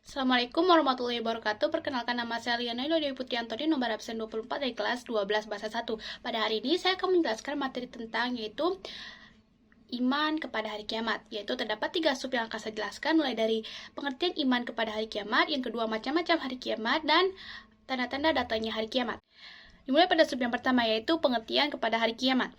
Assalamualaikum warahmatullahi wabarakatuh. Perkenalkan, nama saya Liana Dewi Putriantoni, nomor absen 24 dari kelas 12 bahasa 1. Pada hari ini saya akan menjelaskan materi tentang yaitu iman kepada hari kiamat. Yaitu terdapat 3 sub yang akan saya jelaskan, mulai dari pengertian iman kepada hari kiamat, yang kedua macam-macam hari kiamat, dan tanda-tanda datangnya hari kiamat. Dimulai pada sub yang pertama, yaitu pengertian kepada hari kiamat.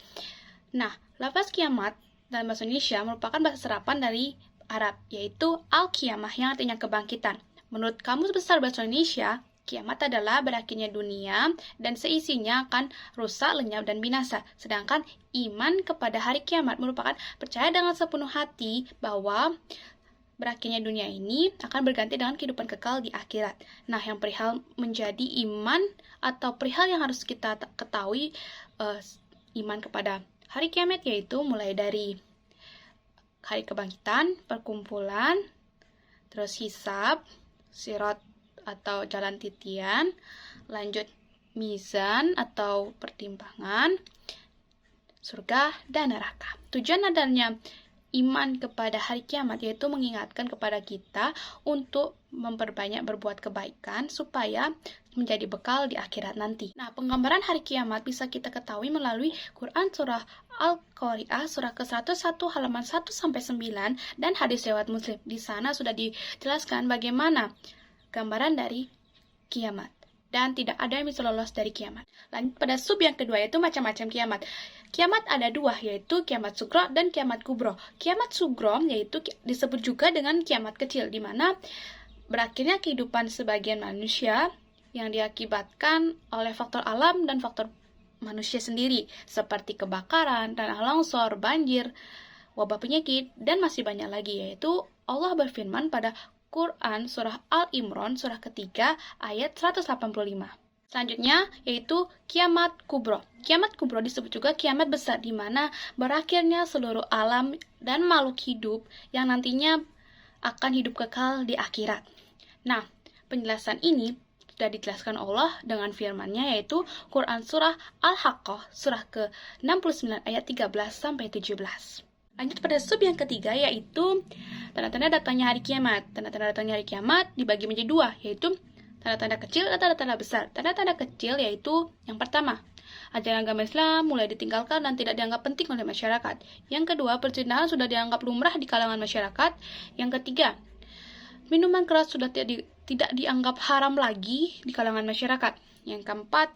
Nah, lafaz kiamat dalam bahasa Indonesia merupakan bahasa serapan dari Arab, yaitu al-qiyamah yang artinya kebangkitan. Menurut Kamus Besar Bahasa Indonesia, kiamat adalah berakhirnya dunia dan seisinya akan rusak, lenyap, dan binasa. Sedangkan iman kepada hari kiamat merupakan percaya dengan sepenuh hati bahwa berakhirnya dunia ini akan berganti dengan kehidupan kekal di akhirat. Nah, yang perihal menjadi iman atau perihal yang harus kita ketahui iman kepada hari kiamat, yaitu mulai dari hari kebangkitan, perkumpulan, terus hisab, sirat atau jalan titian, lanjut mizan atau pertimbangan, surga dan neraka. Tujuan adanya iman kepada hari kiamat yaitu mengingatkan kepada kita untuk memperbanyak berbuat kebaikan supaya menjadi bekal di akhirat nanti. Nah, penggambaran hari kiamat bisa kita ketahui melalui Quran surah Al-Qari'ah surah ke-101 halaman 1-9 dan hadis riwayat Muslim. Di sana sudah dijelaskan bagaimana gambaran dari kiamat dan tidak ada yang bisa lolos dari kiamat. Lanjut pada sub yang kedua, yaitu macam-macam kiamat. Kiamat ada dua, yaitu kiamat sugro dan kiamat kubro. Kiamat sugro yaitu disebut juga dengan kiamat kecil, di mana berakhirnya kehidupan sebagian manusia yang diakibatkan oleh faktor alam dan faktor manusia sendiri, seperti kebakaran, tanah longsor, banjir, wabah penyakit, dan masih banyak lagi, yaitu Allah berfirman pada Quran surah Al-Imran surah ketiga ayat 185. Selanjutnya yaitu kiamat kubro. Kiamat kubro disebut juga kiamat besar, di mana berakhirnya seluruh alam dan makhluk hidup yang nantinya akan hidup kekal di akhirat. Nah, penjelasan ini sudah dijelaskan Allah dengan firman-Nya, yaitu Quran surah Al-Haqqah surah ke-69 ayat 13-17. Lanjut pada sub yang ketiga, yaitu tanda-tanda datangnya hari kiamat. Tanda-tanda datangnya hari kiamat dibagi menjadi dua, yaitu tanda-tanda kecil dan tanda-tanda besar. Tanda-tanda kecil yaitu yang pertama, ajaran agama Islam mulai ditinggalkan dan tidak dianggap penting oleh masyarakat. Yang kedua, perzinahan sudah dianggap lumrah di kalangan masyarakat. Yang ketiga, minuman keras sudah tidak dianggap haram lagi di kalangan masyarakat. Yang keempat,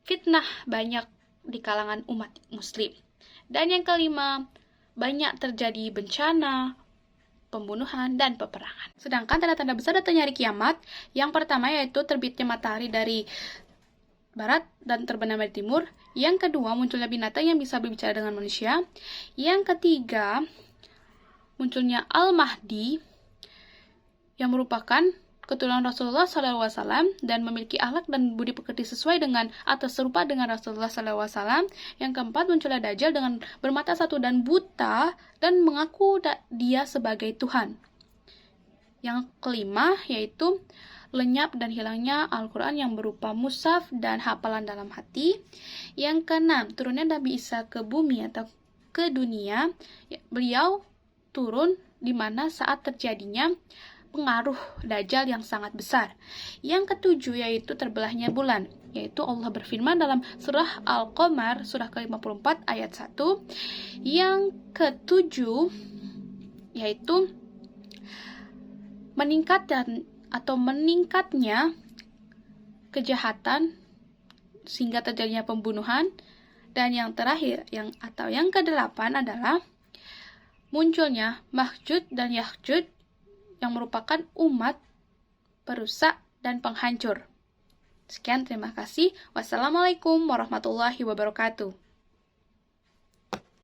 fitnah banyak di kalangan umat muslim. Dan yang kelima, banyak terjadi bencana, pembunuhan, dan peperangan. Sedangkan tanda-tanda besar datangnya hari kiamat, yang pertama yaitu terbitnya matahari dari barat dan terbenam dari timur. Yang kedua, munculnya binatang yang bisa berbicara dengan manusia. Yang ketiga, munculnya Al-Mahdi yang merupakan keturunan Rasulullah SAW dan memiliki akhlak dan budi pekerti sesuai dengan atau serupa dengan Rasulullah SAW. Yang keempat, munculnya Dajjal dengan bermata satu dan buta dan mengaku dia sebagai Tuhan. Yang kelima, yaitu lenyap dan hilangnya Al-Quran yang berupa mushaf dan hafalan dalam hati. Yang keenam, turunnya Nabi Isa ke bumi atau ke dunia. Beliau turun di mana saat terjadinya pengaruh Dajjal yang sangat besar. Yang ketujuh yaitu terbelahnya bulan, yaitu Allah berfirman dalam surah Al-Qamar surah ke-54 ayat 1. Yang ketujuh yaitu meningkatnya kejahatan sehingga terjadinya pembunuhan. Dan yang terakhir yang kedelapan adalah munculnya Ma'juj dan Ya'juj yang merupakan umat perusak dan penghancur. Sekian, terima kasih. Wassalamualaikum warahmatullahi wabarakatuh.